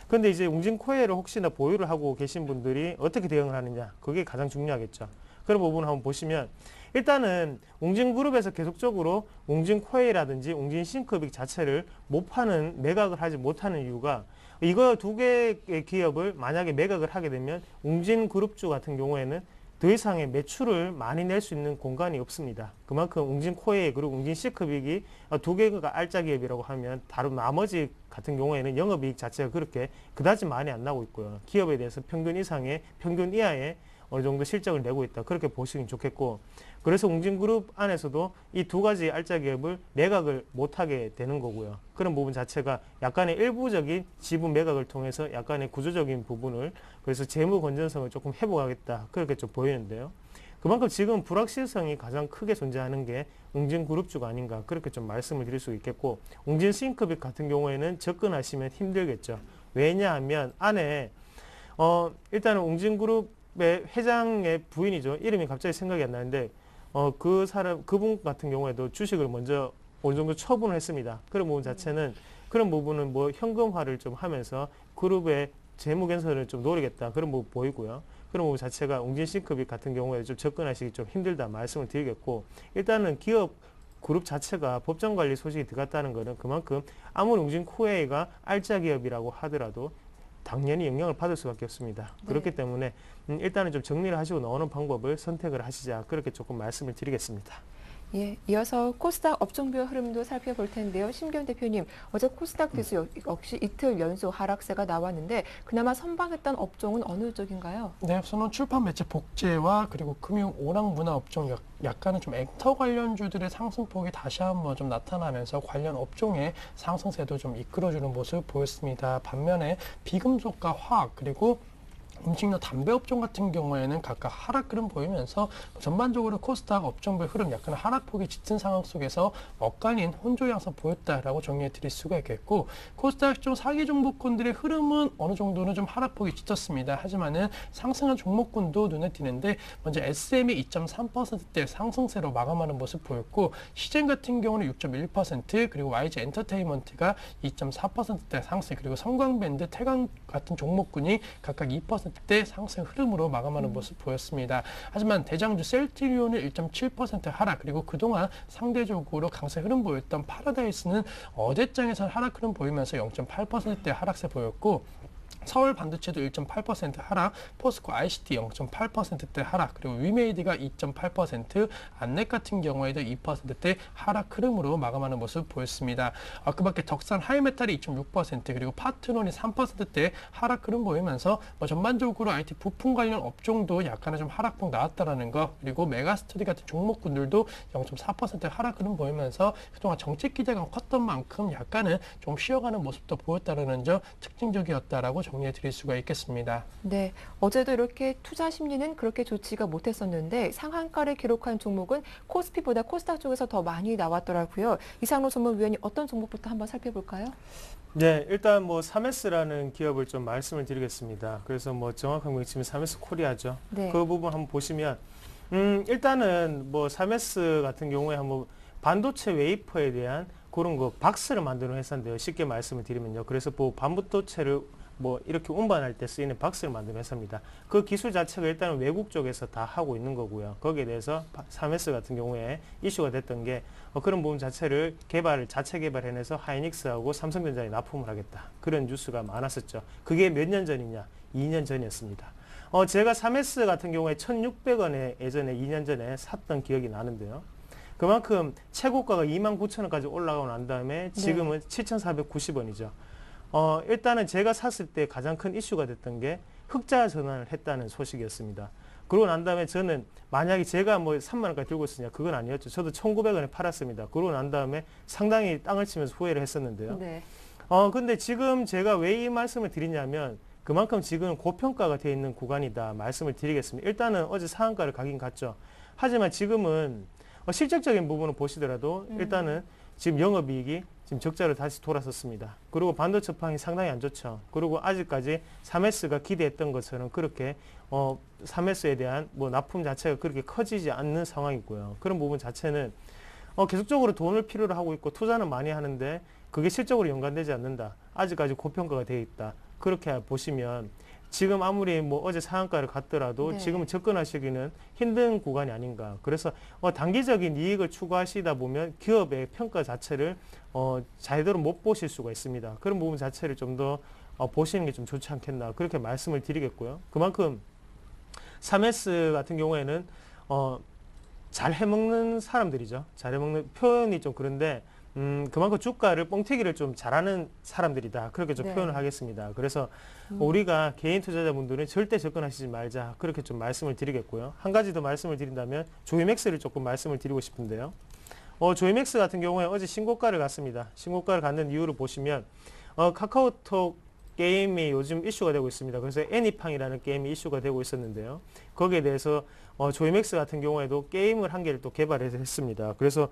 그런데 이제 웅진코웨이를 혹시나 보유를 하고 계신 분들이 어떻게 대응을 하느냐, 그게 가장 중요하겠죠. 그런 부분을 한번 보시면, 일단은 웅진그룹에서 계속적으로 웅진코웨이라든지 웅진싱크빅 자체를 못 파는, 매각을 하지 못하는 이유가, 이거 두 개의 기업을 만약에 매각을 하게 되면 웅진그룹주 같은 경우에는 더 이상의 매출을 많이 낼 수 있는 공간이 없습니다. 그만큼 웅진 코웨이 그리고 웅진 시크빅이 두 개가 알짜 기업이라고 하면 다른 나머지 같은 경우에는 영업이익 자체가 그렇게 그다지 많이 안 나고 있고요. 기업에 대해서 평균 이상의 평균 이하의 어느 정도 실적을 내고 있다. 그렇게 보시면 좋겠고, 그래서 웅진그룹 안에서도 이 두 가지 알짜 기업을 매각을 못하게 되는 거고요. 그런 부분 자체가 약간의 일부적인 지분 매각을 통해서 약간의 구조적인 부분을, 그래서 재무 건전성을 조금 회복하겠다. 그렇게 좀 보이는데요. 그만큼 지금 불확실성이 가장 크게 존재하는 게 웅진그룹주가 아닌가, 그렇게 좀 말씀을 드릴 수 있겠고, 웅진싱크빅 같은 경우에는 접근하시면 힘들겠죠. 왜냐하면 안에 일단은 웅진그룹의 회장의 부인이죠. 이름이 갑자기 생각이 안 나는데 그분 같은 경우에도 주식을 먼저 어느 정도 처분을 했습니다. 그런 부분 자체는, 그런 부분은 뭐 현금화를 좀 하면서 그룹의 재무 개선을 좀 노리겠다. 그런 부분 보이고요. 그런 부분 자체가 웅진싱크빅 같은 경우에 좀 접근하시기 좀 힘들다 말씀을 드리겠고, 일단은 기업 그룹 자체가 법정관리 소식이 들어갔다는 것은 그만큼 아무리 웅진코웨이가 알짜 기업이라고 하더라도 당연히 영향을 받을 수밖에 없습니다. 네. 그렇기 때문에 일단은 좀 정리를 하시고 나오는 방법을 선택을 하시자, 그렇게 조금 말씀을 드리겠습니다. 예, 이어서 코스닥 업종별 흐름도 살펴볼 텐데요. 심기현 대표님, 어제 코스닥 지수 역시 이틀 연속 하락세가 나왔는데 그나마 선방했던 업종은 어느 쪽인가요? 네, 우선은 출판 매체 복제와 그리고 금융 오락 문화 업종 약간은 좀 액터 관련주들의 상승폭이 다시 한번 좀 나타나면서 관련 업종의 상승세도 좀 이끌어주는 모습을 보였습니다. 반면에 비금속과 화학 그리고 음식료 담배 업종 같은 경우에는 각각 하락 흐름 보이면서 전반적으로 코스닥 업종별 흐름 약간 하락폭이 짙은 상황 속에서 엇갈린 혼조 양상 보였다라고 정리해 드릴 수가 있겠고, 코스닥 중 사기 종목군들의 흐름은 어느 정도는 좀 하락폭이 짙었습니다. 하지만은 상승한 종목군도 눈에 띄는데, 먼저 SM이 2.3%대 상승세로 마감하는 모습 보였고, 시젠 같은 경우는 6.1%, 그리고 YG 엔터테인먼트가 2.4%대 상승, 그리고 성광밴드, 태광 같은 종목군이 각각 2%대 상승 흐름으로 마감하는 모습 보였습니다. 하지만 대장주 셀트리온은 1.7% 하락, 그리고 그동안 상대적으로 강세 흐름 보였던 파라다이스는 어제장에서 하락 흐름 보이면서 0.8%대 하락세 보였고, 서울 반도체도 1.8% 하락, 포스코 ICT 0.8%대 하락, 그리고 위메이드가 2.8%, 안넷 같은 경우에도 2%대 하락 흐름으로 마감하는 모습 보였습니다. 그 밖에 덕산 하이메탈이 2.6%, 그리고 파트론이 3%대 하락 흐름 보이면서 전반적으로 IT 부품 관련 업종도 약간의 좀 하락폭 나왔다라는 거, 그리고 메가스터디 같은 종목군들도 0.4% 하락 흐름 보이면서 그동안 정책 기대가 컸던 만큼 약간은 좀 쉬어가는 모습도 보였다라는 점 특징적이었다라고 정리해 드릴 수가 있겠습니다. 네, 어제도 이렇게 투자 심리는 그렇게 좋지가 못했었는데 상한가를 기록한 종목은 코스피보다 코스닥 쪽에서 더 많이 나왔더라고요. 이상로 전문위원이 어떤 종목부터 한번 살펴볼까요? 네, 일단 뭐 사메스라는 기업을 좀 말씀을 드리겠습니다. 그래서 뭐 정확한 명칭은 사메스 코리아죠. 네. 그 부분 한번 보시면 일단은 뭐 사메스 같은 경우에 한번 반도체 웨이퍼에 대한 그런 거 박스를 만드는 회사인데요. 쉽게 말씀을 드리면요. 그래서 뭐 반도체를 뭐 이렇게 운반할 때 쓰이는 박스를 만드는 회사입니다. 그 기술 자체가 일단은 외국 쪽에서 다 하고 있는 거고요. 거기에 대해서 사메스 같은 경우에 이슈가 됐던 게 그런 부분 자체를 자체 개발해내서 하이닉스하고 삼성전자에 납품을 하겠다. 그런 뉴스가 많았었죠. 그게 몇 년 전이냐? 2년 전이었습니다. 제가 사메스 같은 경우에 1,600원에 예전에 2년 전에 샀던 기억이 나는데요. 그만큼 최고가가 29,000원까지 올라가고 난 다음에 지금은 7,490원이죠. 일단은 제가 샀을 때 가장 큰 이슈가 됐던 게 흑자 전환을 했다는 소식이었습니다. 그러고 난 다음에 저는 만약에 제가 뭐 3만 원까지 들고 있었냐, 그건 아니었죠. 저도 1,900원에 팔았습니다. 그러고 난 다음에 상당히 땅을 치면서 후회를 했었는데요. 네. 근데 지금 제가 왜 이 말씀을 드리냐면 그만큼 지금 고평가가 되어 있는 구간이다 말씀을 드리겠습니다. 일단은 어제 상한가를 가긴 갔죠. 하지만 지금은 실질적인 부분을 보시더라도 일단은 지금 영업이익이 지금 적자로 다시 돌아섰습니다. 그리고 반도체판이 상당히 안 좋죠. 그리고 아직까지 사메스가 기대했던 것처럼 그렇게 사메스에 대한 뭐 납품 자체가 그렇게 커지지 않는 상황이고요. 그런 부분 자체는 계속적으로 돈을 필요로 하고 있고 투자는 많이 하는데 그게 실적으로 연관되지 않는다. 아직까지 고평가가 되어 있다. 그렇게 보시면 지금 아무리 뭐 어제 상한가를 갔더라도 지금은 접근하시기는 힘든 구간이 아닌가. 그래서 단기적인 이익을 추구하시다 보면 기업의 평가 자체를 제대로 못 보실 수가 있습니다. 그런 부분 자체를 좀 더 보시는 게 좀 좋지 않겠나. 그렇게 말씀을 드리겠고요. 그만큼 3S 같은 경우에는 잘 해먹는 사람들이죠. 잘 해먹는 표현이 좀 그런데 그만큼 주가를 뻥튀기를 좀 잘하는 사람들이다. 그렇게 좀 네. 표현을 하겠습니다. 그래서 우리가 개인 투자자분들은 절대 접근하시지 말자. 그렇게 좀 말씀을 드리겠고요. 한 가지 더 말씀을 드린다면 조이맥스를 조금 말씀을 드리고 싶은데요. 조이맥스 같은 경우에 어제 신고가를 갔습니다. 신고가를 갔는 이유를 보시면 카카오톡 게임이 요즘 이슈가 되고 있습니다. 그래서 애니팡이라는 게임이 이슈가 되고 있었는데요. 거기에 대해서 조이맥스 같은 경우에도 게임을 한 개를 또 개발해서 했습니다. 그래서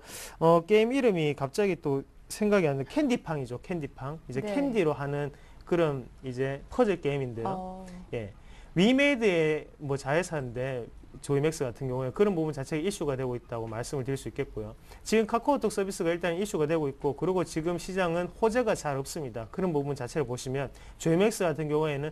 게임 이름이 갑자기 또 생각이 안 나는 캔디팡이죠. 캔디팡. 이제 네. 캔디로 하는 그런 이제 퍼즐 게임인데요. 예. 위메이드의 뭐 자회사인데 조이맥스 같은 경우에 그런 부분 자체가 이슈가 되고 있다고 말씀을 드릴 수 있겠고요. 지금 카카오톡 서비스가 일단 이슈가 되고 있고, 그리고 지금 시장은 호재가 잘 없습니다. 그런 부분 자체를 보시면 조이맥스 같은 경우에는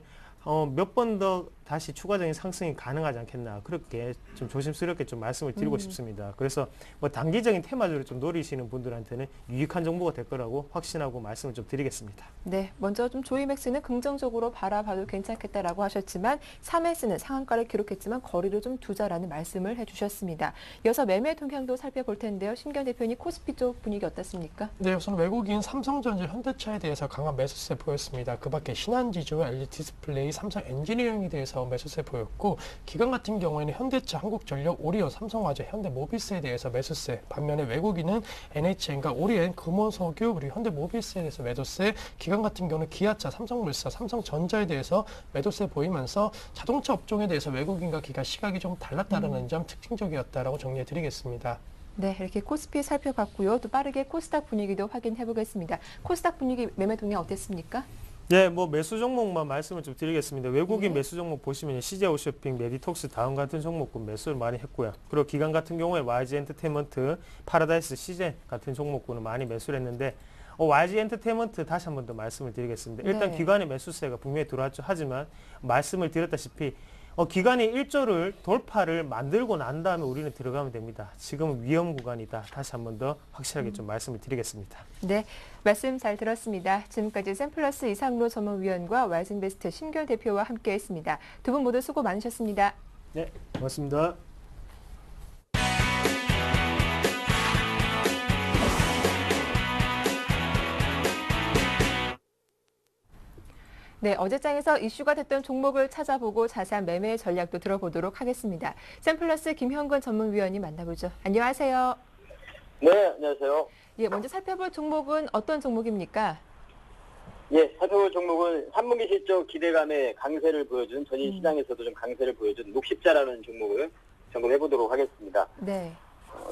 몇 번 더 다시 추가적인 상승이 가능하지 않겠나, 그렇게 좀 조심스럽게 좀 말씀을 드리고 싶습니다. 그래서 뭐 단기적인 테마주를 좀 노리시는 분들한테는 유익한 정보가 될 거라고 확신하고 말씀을 좀 드리겠습니다. 네, 먼저 좀 조이맥스는 긍정적으로 바라봐도 괜찮겠다라고 하셨지만 3S는 상한가를 기록했지만 거리를 좀 두자라는 말씀을 해주셨습니다. 이어서 매매 동향도 살펴볼 텐데요. 신경 대표님, 코스피 쪽 분위기 어떻습니까? 네, 우선 외국인 삼성전자, 현대차에 대해서 강한 매수세 보였습니다. 그 밖에 신한지주, LG디스플레이, 삼성 엔지니어링에 대해서 매수세 보였고, 기관 같은 경우에는 현대차, 한국전력, 오리온, 삼성화재, 현대모비스에 대해서 매수세, 반면에 외국인은 NHN과 오리엔, 금호석유, 그리고 현대모비스에 대해서 매도세, 기관 같은 경우는 기아차, 삼성물산, 삼성전자에 대해서 매도세 보이면서 자동차 업종에 대해서 외국인과 기관 시각이 좀 달랐다는 점 특징적이었다라고 정리해 드리겠습니다. 네, 이렇게 코스피 살펴봤고요. 또 빠르게 코스닥 분위기도 확인해 보겠습니다. 코스닥 분위기 매매 동향 어땠습니까? 네, 뭐 매수 종목만 말씀을 좀 드리겠습니다. 외국인 네. 매수 종목 보시면 CJ홈쇼핑, 메디톡스, 다음 같은 종목군 매수를 많이 했고요. 그리고 기관 같은 경우에 YG 엔터테인먼트, 파라다이스, CJ 같은 종목군은 많이 매수를 했는데, YG 엔터테인먼트 다시 한 번 더 말씀을 드리겠습니다. 일단 네. 기관의 매수세가 분명히 들어왔죠. 하지만 말씀을 드렸다시피 기관이 1조를 돌파를 만들고 난 다음에 우리는 들어가면 됩니다. 지금은 위험 구간이다. 다시 한 번 더 확실하게 좀 말씀을 드리겠습니다. 네, 말씀 잘 들었습니다. 지금까지 샘플러스 이상로 전문위원과 와이즈인베스트 심결 대표와 함께했습니다. 두 분 모두 수고 많으셨습니다. 네, 고맙습니다. 네, 어제장에서 이슈가 됐던 종목을 찾아보고 자세한 매매 전략도 들어보도록 하겠습니다. 샘플러스 김형근 전문위원님 만나보죠. 안녕하세요. 네, 안녕하세요. 예, 먼저 살펴볼 종목은 어떤 종목입니까? 예, 살펴볼 종목은 3분기 실적 기대감에 강세를 보여준, 전일 시장에서도 좀 강세를 보여준 녹십자라는 종목을 점검해 보도록 하겠습니다. 네.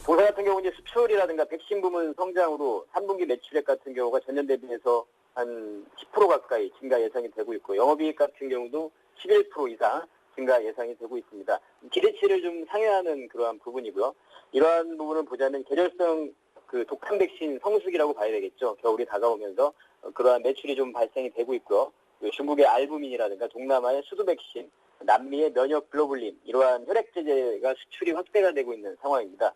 동사 같은 경우 이제 수출이라든가 백신 부문 성장으로 3분기 매출액 같은 경우가 전년 대비해서 한 10% 가까이 증가 예상이 되고 있고, 영업이익 같은 경우도 11% 이상 증가 예상이 되고 있습니다. 기대치를 좀 상회하는 그러한 부분이고요. 이러한 부분을 보자면 계절성 그 독감 백신 성수기라고 봐야 되겠죠. 겨울이 다가오면서 그러한 매출이 좀 발생이 되고 있고요. 중국의 알부민이라든가 동남아의 수두 백신, 남미의 면역 글로불린, 이러한 혈액 제제가 수출이 확대가 되고 있는 상황입니다.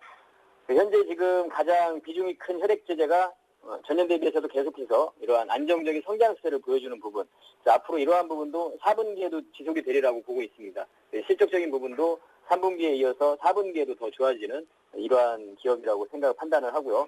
현재 지금 가장 비중이 큰 혈액 제제가 전년 대비해서도 계속해서 이러한 안정적인 성장세를 보여주는 부분, 앞으로 이러한 부분도 4분기에도 지속이 되리라고 보고 있습니다. 실적적인 부분도 3분기에 이어서 4분기에도 더 좋아지는 이러한 기업이라고 판단을 하고요.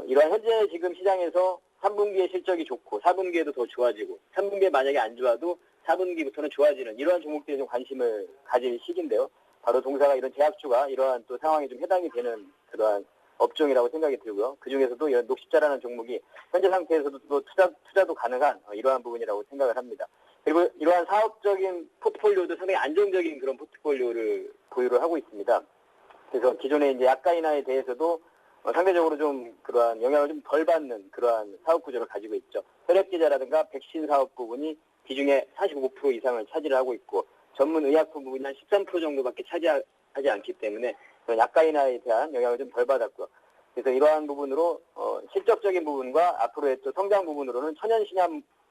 이러한 현재 지금 시장에서 3분기에 실적이 좋고 4분기에도 더 좋아지고 3분기에 만약에 안 좋아도 4분기부터는 좋아지는 이러한 종목들에 좀 관심을 가질 시기인데요. 바로 동사가 이런 제약주가 이러한 또 상황에 좀 해당이 되는 그러한 업종이라고 생각이 들고요. 그중에서도 이런 녹십자라는 종목이 현재 상태에서도 또 투자도 가능한 이러한 부분이라고 생각을 합니다. 그리고 이러한 사업적인 포트폴리오도 상당히 안정적인 그런 포트폴리오를 보유를 하고 있습니다. 그래서 기존의 이제 약가 인하에 대해서도 상대적으로 좀 그러한 영향을 좀 덜 받는 그러한 사업 구조를 가지고 있죠. 혈액제자라든가 백신 사업 부분이 비중의 45% 이상을 차지를 하고 있고, 전문 의약품 부분이 한 13% 정도밖에 차지하지 않기 때문에 그런 약가 인하에 대한 영향을 좀 덜 받았고요. 그래서 이러한 부분으로 실적적인 부분과 앞으로의 또 성장 부분으로는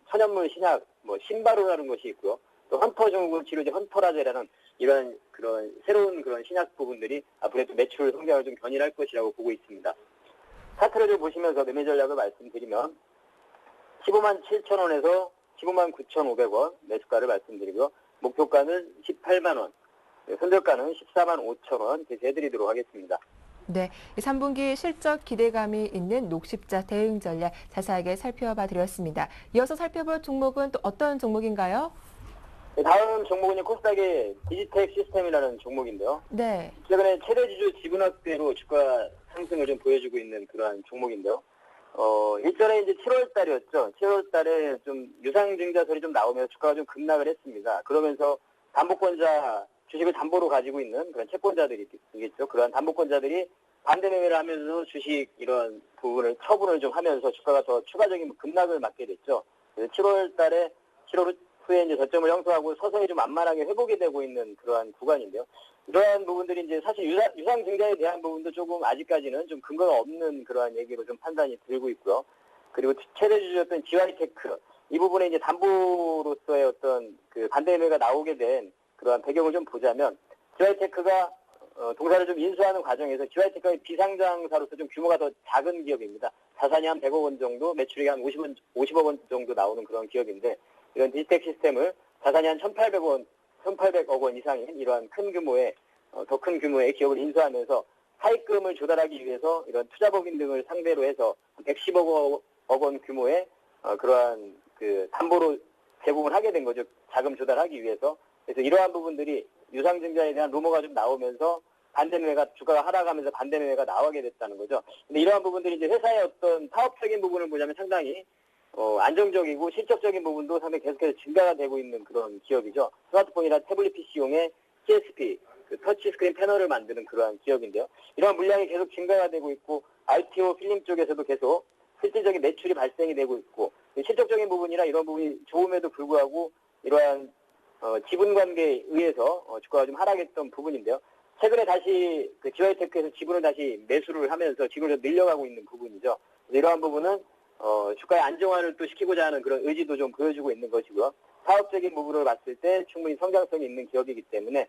천연물 신약, 신바로라는 것이 있고요. 또 헌터증후군 치료제 헌터라제라는 이러한 그런 새로운 그런 신약 부분들이 앞으로의 또 매출 성장을 좀 견인할 것이라고 보고 있습니다. 차트를 좀 보시면서 매매 전략을 말씀드리면 15만 7천 원에서 15만 9,500원 매수가를 말씀드리고요. 목표가는 18만 원. 손절가는 14만 5천 원 제시해드리도록 하겠습니다. 네, 3분기 실적 기대감이 있는 녹십자 대응 전략 자세하게 살펴봐 드렸습니다. 이어서 살펴볼 종목은 또 어떤 종목인가요? 다음 종목은 코스닥의 디지텍 시스템이라는 종목인데요. 네. 최근에 최대 주주 지분 확대로 주가 상승을 좀 보여주고 있는 그러한 종목인데요. 일전에 이제 7월 달이었죠. 7월 달에 좀 유상증자설이 좀 나오면서 주가가 좀 급락을 했습니다. 그러면서 담보권자, 주식을 담보로 가지고 있는 그런 채권자들이겠죠. 그러한 담보권자들이 반대 매매를 하면서 주식 이런 부분을 처분을 좀 하면서 주가가 더 추가적인 급락을 맞게 됐죠. 그래서 7월 달에 7월 후에 이제 저점을 형성하고 서서히 좀 만만하게 회복이 되고 있는 그러한 구간인데요. 이러한 부분들이 이제 사실 유상증자에 대한 부분도 조금 아직까지는 좀 근거가 없는 그러한 얘기로 좀 판단이 들고 있고요. 그리고 최대 주주였던 GY테크 이 부분에 이제 담보로서의 어떤 그 반대 매매가 나오게 된 그러한 배경을 좀 보자면 GY테크가 동사를 좀 인수하는 과정에서 GY테크가 비상장사로서 좀 규모가 더 작은 기업입니다. 자산이 한 100억 원 정도, 매출이 한 50억 원 정도 나오는 그런 기업인데 이런 디지텍 시스템을 자산이 한 1,800억 원 이상인 이러한 큰 규모의 더 큰 규모의 기업을 인수하면서 차입금을 조달하기 위해서 이런 투자법인 등을 상대로 해서 110억 원 규모의 그러한 그 담보로 제공을 하게 된 거죠. 자금 조달하기 위해서. 그래서 이러한 부분들이 유상증자에 대한 루머가 좀 나오면서 반대매매가 주가가 하락하면서 반대매매가 나오게 됐다는 거죠. 근데 이러한 부분들이 이제 회사의 어떤 사업적인 부분을 보자면 상당히 안정적이고 실적적인 부분도 상당히 계속해서 증가가 되고 있는 그런 기업이죠. 스마트폰이나 태블릿 PC용의 TSP, 그 터치 스크린 패널을 만드는 그러한 기업인데요. 이러한 물량이 계속 증가가 되고 있고 RTO 필름 쪽에서도 계속 실질적인 매출이 발생이 되고 있고 실적적인 부분이나 이런 부분이 좋음에도 불구하고 이러한 지분 관계에 의해서 주가가 좀 하락했던 부분인데요. 최근에 다시 그 GY테크에서 지분을 다시 매수를 하면서 지분을 늘려가고 있는 부분이죠. 이러한 부분은 주가의 안정화를 또 시키고자 하는 그런 의지도 좀 보여주고 있는 것이고요. 사업적인 부분을 봤을 때 충분히 성장성이 있는 기업이기 때문에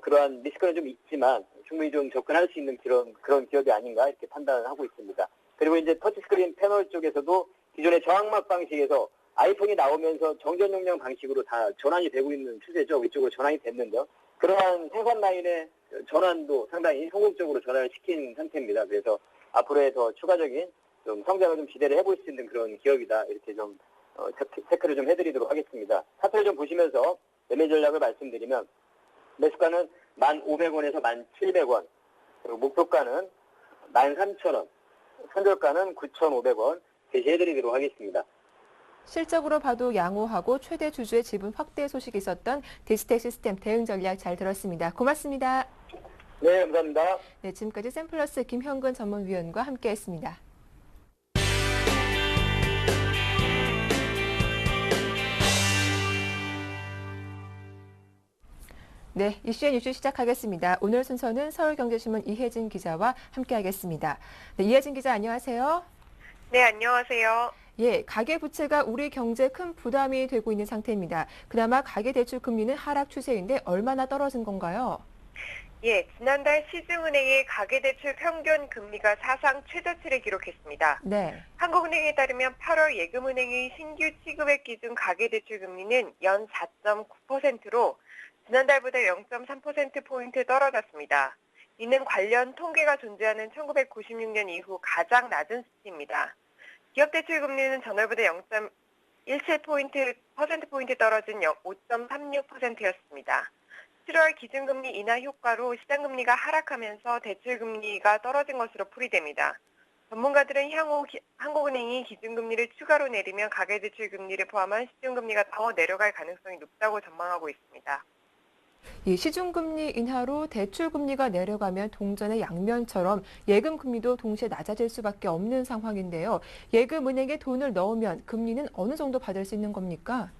그러한 리스크는 좀 있지만 충분히 좀 접근할 수 있는 그런 기업이 아닌가 이렇게 판단을 하고 있습니다. 그리고 이제 터치스크린 패널 쪽에서도 기존의 저항막 방식에서 아이폰이 나오면서 정전 용량 방식으로 다 전환이 되고 있는 추세죠. 이쪽으로 전환이 됐는데요. 그러한 생산 라인의 전환도 상당히 성공적으로 전환을 시킨 상태입니다. 그래서 앞으로의 더 추가적인 좀 성장을 좀 기대를 해볼 수 있는 그런 기업이다. 이렇게 좀 체크를 좀 해드리도록 하겠습니다. 차트를 좀 보시면서 매매 전략을 말씀드리면 매수가는 1,500원에서 1,700원, 그리고 목표가는 13,000원, 손절가는 9,500원 제시해드리도록 하겠습니다. 실적으로 봐도 양호하고 최대 주주의 지분 확대 소식이 있었던 디지텍 시스템 대응 전략 잘 들었습니다. 고맙습니다. 네, 감사합니다. 네, 지금까지 샘플러스 김형근 전문위원과 함께했습니다. 네, 이슈앤 이슈 시작하겠습니다. 오늘 순서는 서울경제신문 이혜진 기자와 함께하겠습니다. 네, 이혜진 기자 안녕하세요. 네, 안녕하세요. 예, 가계부채가 우리 경제에 큰 부담이 되고 있는 상태입니다. 그나마 가계대출 금리는 하락 추세인데 얼마나 떨어진 건가요? 예, 지난달 시중은행의 가계대출 평균 금리가 사상 최저치를 기록했습니다. 네. 한국은행에 따르면 8월 예금은행의 신규 취급액 기준 가계대출 금리는 연 4.9%로 지난달보다 0.3%포인트 떨어졌습니다. 이는 관련 통계가 존재하는 1996년 이후 가장 낮은 수치입니다. 기업대출 금리는 전월보다 0.17%포인트 떨어진 5.36%였습니다. 7월 기준금리 인하 효과로 시장금리가 하락하면서 대출금리가 떨어진 것으로 풀이됩니다. 전문가들은 향후 한국은행이 기준금리를 추가로 내리면 가계대출 금리를 포함한 시중금리가 더 내려갈 가능성이 높다고 전망하고 있습니다. 이 시중금리 인하로 대출금리가 내려가면 동전의 양면처럼 예금금리도 동시에 낮아질 수밖에 없는 상황인데요. 예금은행에 돈을 넣으면 금리는 어느 정도 받을 수 있는 겁니까?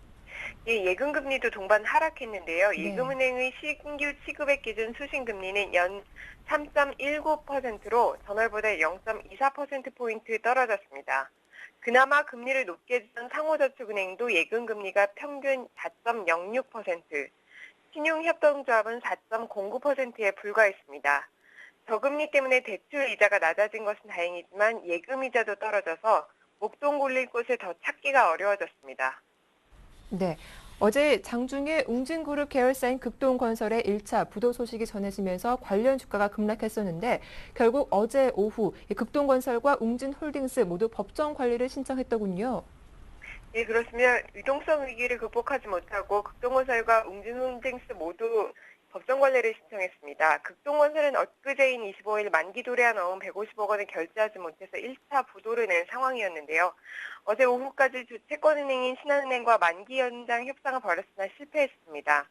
예, 예금금리도 동반 하락했는데요. 네. 예금은행의 신규 취급액 기준 수신금리는 연 3.19%로 전월보다 0.24%포인트 떨어졌습니다. 그나마 금리를 높게 해주던 상호저축은행도 예금금리가 평균 4.06%, 신용협동조합은 4.09%에 불과했습니다. 저금리 때문에 대출 이자가 낮아진 것은 다행이지만 예금 이자도 떨어져서 목돈 골릴 곳을 더 찾기가 어려워졌습니다. 네. 어제 장중에 웅진그룹 계열사인 극동건설의 1차 부도 소식이 전해지면서 관련 주가가 급락했었는데 결국 어제 오후 극동건설과 웅진홀딩스 모두 법정 관리를 신청했더군요. 예, 그렇습니다. 유동성 위기를 극복하지 못하고 극동건설과 웅진홀딩스 모두 법정 관리를 신청했습니다. 극동건설은 엊그제인 25일 만기 도래한 어음 150억 원을 결제하지 못해서 1차 부도를 낸 상황이었는데요. 어제 오후까지 주채권은행인 신한은행과 만기 연장 협상을 벌였으나 실패했습니다.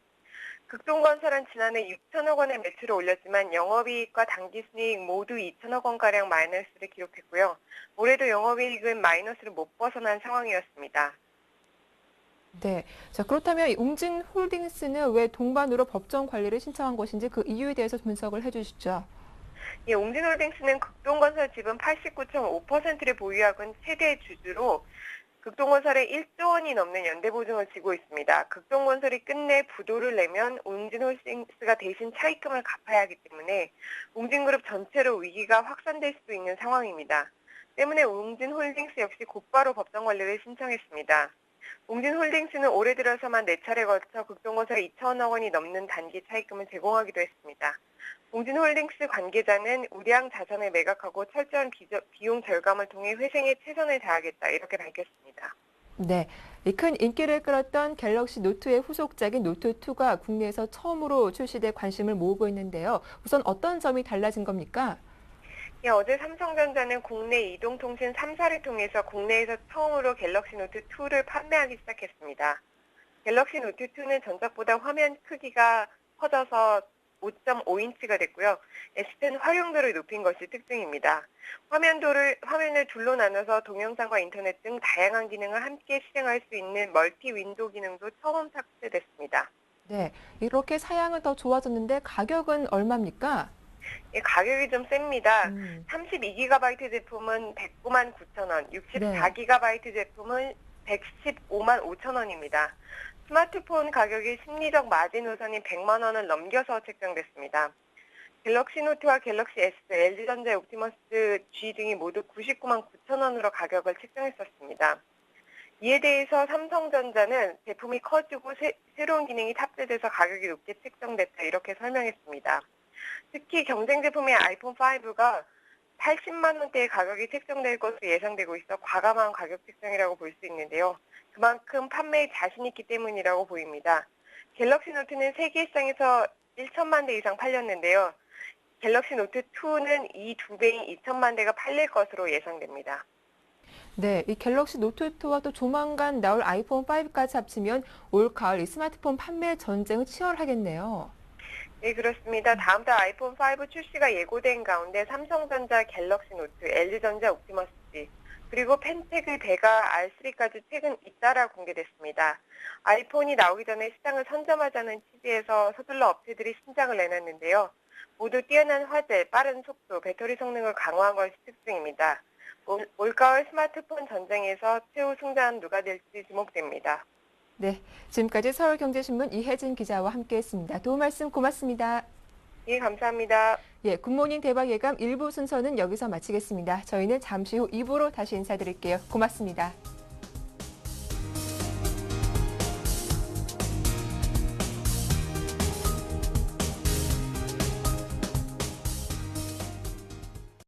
극동건설은 지난해 6천억 원의 매출을 올렸지만 영업이익과 당기순이익 모두 2천억 원가량 마이너스를 기록했고요. 올해도 영업이익은 마이너스를 못 벗어난 상황이었습니다. 네. 자, 그렇다면 웅진홀딩스는 왜 동반으로 법정 관리를 신청한 것인지 그 이유에 대해서 분석을 해주시죠. 예, 웅진홀딩스는 극동건설 지분 89.5%를 보유하고 있는 최대 주주로 극동건설에 1조 원이 넘는 연대보증을 지고 있습니다. 극동건설이 끝내 부도를 내면 웅진홀딩스가 대신 차입금을 갚아야 하기 때문에 웅진그룹 전체로 위기가 확산될 수도 있는 상황입니다. 때문에 웅진홀딩스 역시 곧바로 법정 관리를 신청했습니다. 웅진홀딩스는 올해 들어서만 4차례 걸쳐 극동건설에 2천억 원이 넘는 단기 차입금을 제공하기도 했습니다. 웅진홀딩스 관계자는 우량 자산을 매각하고 철저한 비용 절감을 통해 회생에 최선을 다하겠다 이렇게 밝혔습니다. 네, 이 큰 인기를 끌었던 갤럭시 노트의 후속작인 노트2가 국내에서 처음으로 출시돼 관심을 모으고 있는데요. 우선 어떤 점이 달라진 겁니까? 예, 어제 삼성전자는 국내 이동통신 3사를 통해서 국내에서 처음으로 갤럭시 노트2를 판매하기 시작했습니다. 갤럭시 노트2는 전작보다 화면 크기가 커져서 5.5인치가 됐고요. S펜 활용도를 높인 것이 특징입니다. 화면을 둘로 나눠서 동영상과 인터넷 등 다양한 기능을 함께 실행할 수 있는 멀티 윈도우 기능도 처음 탑재됐습니다. 네, 이렇게 사양은 더 좋아졌는데 가격은 얼마입니까? 예, 가격이 좀 셉니다. 32GB 제품은 109만 9천 원, 64GB 제품은 115만 5천 원입니다. 스마트폰 가격이 심리적 마진 우선인 100만 원을 넘겨서 책정됐습니다. 갤럭시 노트와 갤럭시 S, LG전자 옵티머스 G 등이 모두 99만 9천 원으로 가격을 책정했었습니다. 이에 대해서 삼성전자는 제품이 커지고 새로운 기능이 탑재돼서 가격이 높게 책정됐다 이렇게 설명했습니다. 특히 경쟁 제품의 아이폰 5가 80만 원대의 가격이 책정될 것으로 예상되고 있어 과감한 가격 책정이라고 볼 수 있는데요. 그만큼 판매에 자신이 있기 때문이라고 보입니다. 갤럭시 노트는 세계 시장에서 1천만 대 이상 팔렸는데요. 갤럭시 노트2는 이 2배인 2천만 대가 팔릴 것으로 예상됩니다. 네, 이 갤럭시 노트2와 또 조만간 나올 아이폰 5까지 합치면 올 가을 이 스마트폰 판매 전쟁은 치열하겠네요. 네, 그렇습니다. 다음 달 아이폰 5 출시가 예고된 가운데 삼성전자 갤럭시 노트, LG전자 옵티머스 G, 그리고 펜테글 베가 R3까지 최근 잇따라 공개됐습니다. 아이폰이 나오기 전에 시장을 선점하자는 취지에서 서둘러 업체들이 신작을 내놨는데요. 모두 뛰어난 화질, 빠른 속도, 배터리 성능을 강화한 것이 특징입니다. 올가을 스마트폰 전쟁에서 최후 승자는 누가 될지 주목됩니다. 네, 지금까지 서울경제신문 이혜진 기자와 함께했습니다. 도움 말씀 고맙습니다. 예, 감사합니다. 예, 굿모닝 대박 예감 1부 순서는 여기서 마치겠습니다. 저희는 잠시 후 2부로 다시 인사드릴게요. 고맙습니다.